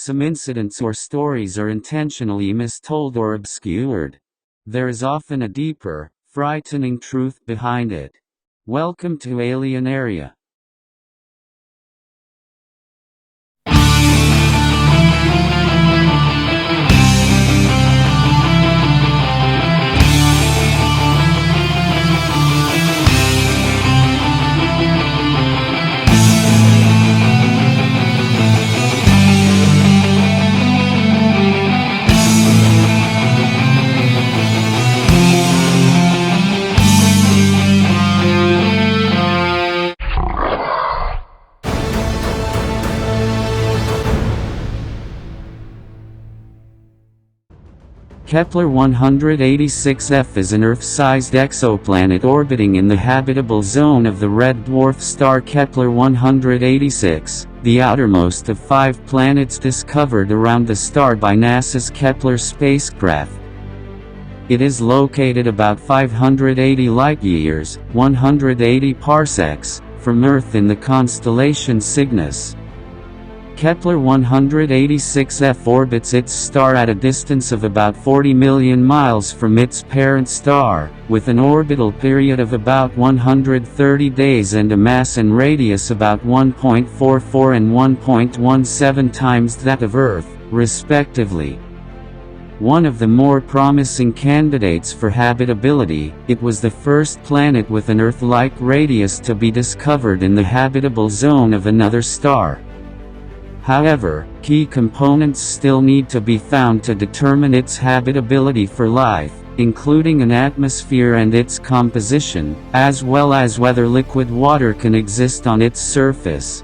Some incidents or stories are intentionally mistold or obscured. There is often a deeper, frightening truth behind it. Welcome to Alien Area. Kepler-186f is an Earth-sized exoplanet orbiting in the habitable zone of the red dwarf star Kepler-186, the outermost of 5 planets discovered around the star by NASA's Kepler spacecraft. It is located about 580 light-years, 180 parsecs, from Earth in the constellation Cygnus. Kepler-186f orbits its star at a distance of about 40 million miles from its parent star, with an orbital period of about 130 days and a mass and radius about 1.44 and 1.17 times that of Earth, respectively. One of the more promising candidates for habitability, it was the first planet with an Earth-like radius to be discovered in the habitable zone of another star. However, key components still need to be found to determine its habitability for life, including an atmosphere and its composition, as well as whether liquid water can exist on its surface.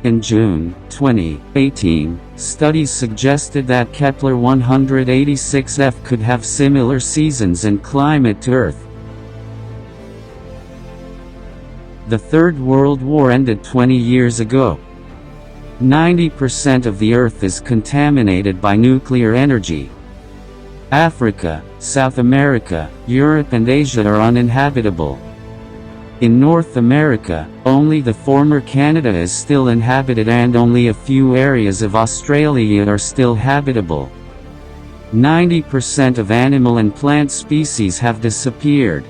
In June 2018, studies suggested that Kepler-186f could have similar seasons and climate to Earth. The Third World War ended 20 years ago. 90% of the Earth is contaminated by nuclear energy. Africa, South America, Europe and Asia are uninhabitable. In North America, only the former Canada is still inhabited and only a few areas of Australia are still habitable. 90% of animal and plant species have disappeared.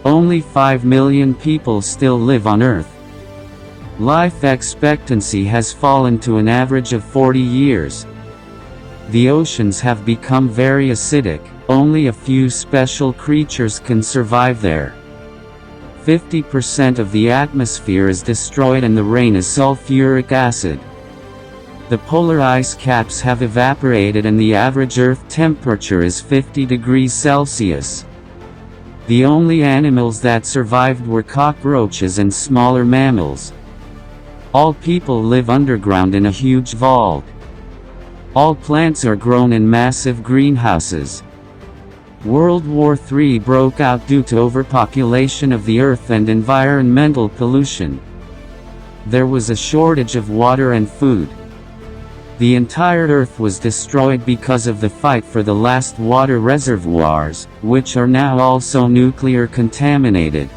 Only 5 million people still live on Earth. Life expectancy has fallen to an average of 40 years. The oceans have become very acidic, only a few special creatures can survive there. 50% of the atmosphere is destroyed and the rain is sulfuric acid. The polar ice caps have evaporated and the average Earth temperature is 50 degrees Celsius. The only animals that survived were cockroaches and smaller mammals. All people live underground in a huge vault. All plants are grown in massive greenhouses. World War III broke out due to overpopulation of the Earth and environmental pollution. There was a shortage of water and food. The entire Earth was destroyed because of the fight for the last water reservoirs, which are now also nuclear contaminated.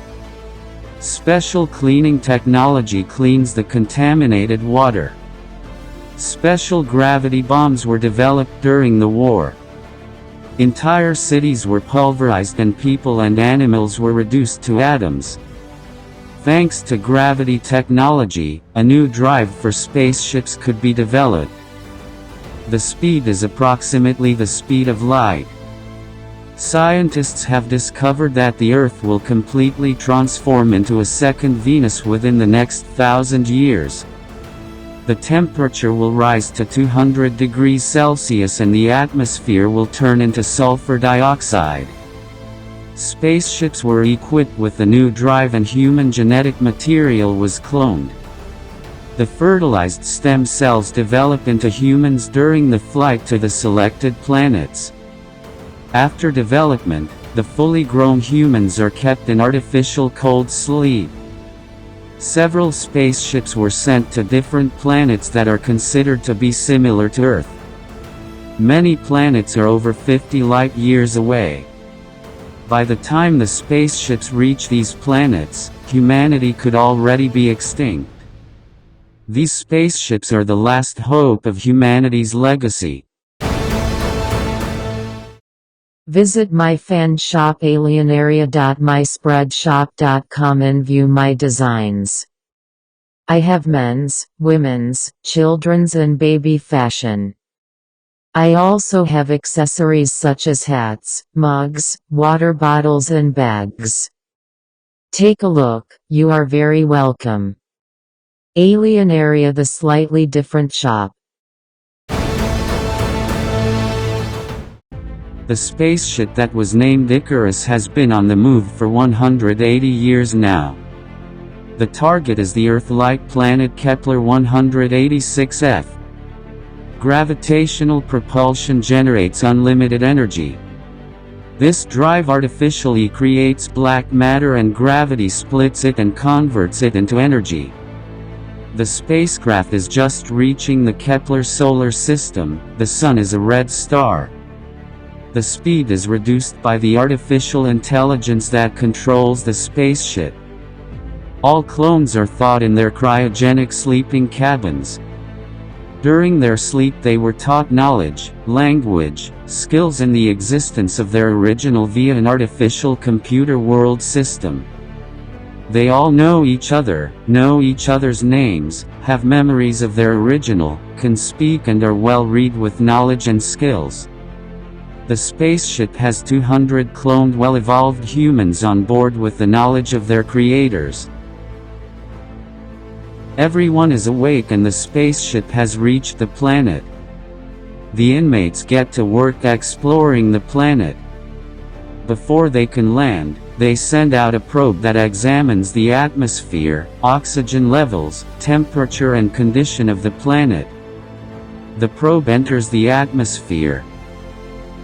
Special cleaning technology cleans the contaminated water. Special gravity bombs were developed during the war. Entire cities were pulverized and people and animals were reduced to atoms. Thanks to gravity technology, a new drive for spaceships could be developed. The speed is approximately the speed of light. Scientists have discovered that the Earth will completely transform into a second Venus within the next 1,000 years. The temperature will rise to 200 degrees Celsius and the atmosphere will turn into sulfur dioxide. Spaceships were equipped with the new drive and human genetic material was cloned. The fertilized stem cells develop into humans during the flight to the selected planets. After development, the fully grown humans are kept in artificial cold sleep. Several spaceships were sent to different planets that are considered to be similar to Earth. Many planets are over 50 light-years away. By the time the spaceships reach these planets, humanity could already be extinct. These spaceships are the last hope of humanity's legacy. Visit my fan shop alienaria.myspreadshop.com and view my designs. I have men's, women's, children's and baby fashion. I also have accessories such as hats, mugs, water bottles and bags. Take a look, you are very welcome. Alienaria, the slightly different shop. The spaceship that was named Icarus has been on the move for 180 years now. The target is the Earth-like planet Kepler 186f. Gravitational propulsion generates unlimited energy. This drive artificially creates black matter and gravity splits it and converts it into energy. The spacecraft is just reaching the Kepler solar system. The Sun is a red star. The speed is reduced by the artificial intelligence that controls the spaceship. All clones are thawed in their cryogenic sleeping cabins. During their sleep they were taught knowledge, language, skills and the existence of their original via an artificial computer world system. They all know each other, know each other's names, have memories of their original, can speak and are well read with knowledge and skills. The spaceship has 200 cloned well-evolved humans on board with the knowledge of their creators. Everyone is awake and the spaceship has reached the planet. The inmates get to work exploring the planet. Before they can land, they send out a probe that examines the atmosphere, oxygen levels, temperature and condition of the planet. The probe enters the atmosphere.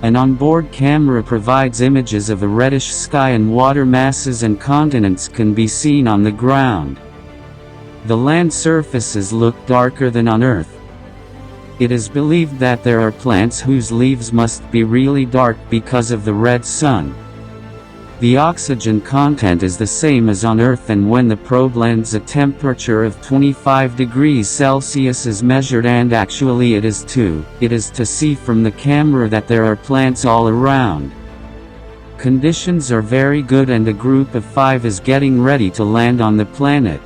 An onboard camera provides images of a reddish sky and water masses and continents can be seen on the ground. The land surfaces look darker than on Earth. It is believed that there are plants whose leaves must be really dark because of the red sun. The oxygen content is the same as on Earth and when the probe lands a temperature of 25 degrees Celsius is measured and actually it is too. It is to see from the camera that there are plants all around. Conditions are very good and a group of 5 is getting ready to land on the planet.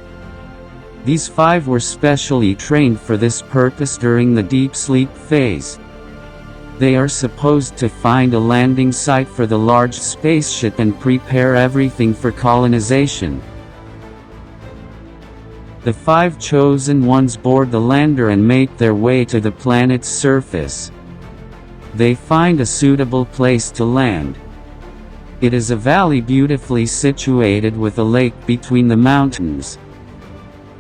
These 5 were specially trained for this purpose during the deep sleep phase. They are supposed to find a landing site for the large spaceship and prepare everything for colonization. The 5 chosen ones board the lander and make their way to the planet's surface. They find a suitable place to land. It is a valley beautifully situated with a lake between the mountains.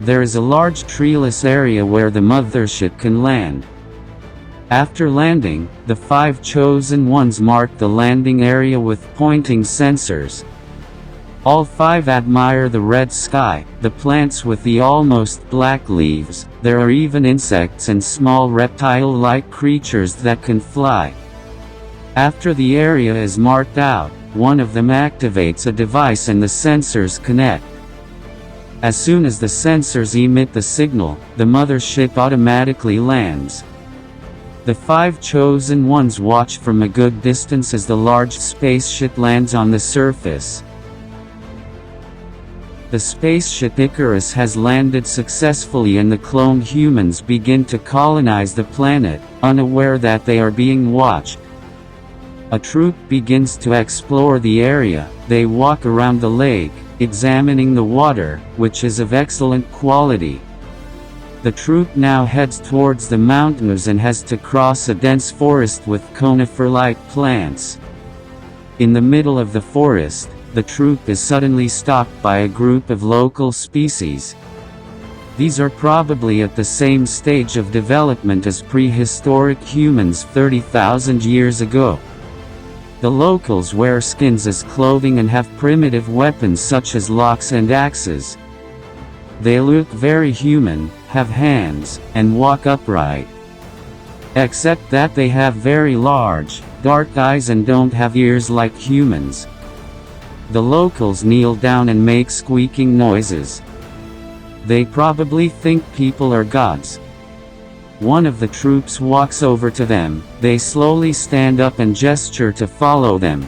There is a large treeless area where the mothership can land. After landing, the 5 chosen ones mark the landing area with pointing sensors. All 5 admire the red sky, the plants with the almost black leaves. There are even insects and small reptile-like creatures that can fly. After the area is marked out, one of them activates a device and the sensors connect. As soon as the sensors emit the signal, the mothership automatically lands. The 5 chosen ones watch from a good distance as the large spaceship lands on the surface. The spaceship Icarus has landed successfully and the cloned humans begin to colonize the planet, unaware that they are being watched. A troop begins to explore the area. They walk around the lake, examining the water, which is of excellent quality. The troop now heads towards the mountains and has to cross a dense forest with conifer-like plants. In the middle of the forest, the troop is suddenly stopped by a group of local species. These are probably at the same stage of development as prehistoric humans 30,000 years ago. The locals wear skins as clothing and have primitive weapons such as locks and axes. They look very human, have hands, and walk upright. Except that they have very large, dark eyes and don't have ears like humans. The locals kneel down and make squeaking noises. They probably think people are gods. One of the troops walks over to them, they slowly stand up and gesture to follow them.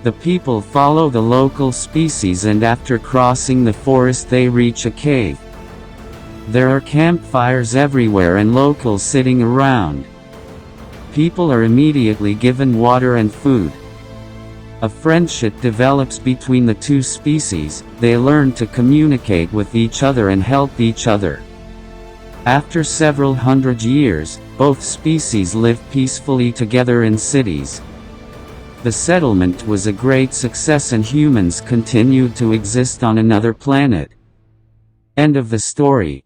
The people follow the local species, and after crossing the forest they reach a cave. There are campfires everywhere and locals sitting around. People are immediately given water and food. A friendship develops between the two species, they learn to communicate with each other and help each other. After several hundred years, both species live peacefully together in cities. The settlement was a great success and humans continued to exist on another planet. End of the story.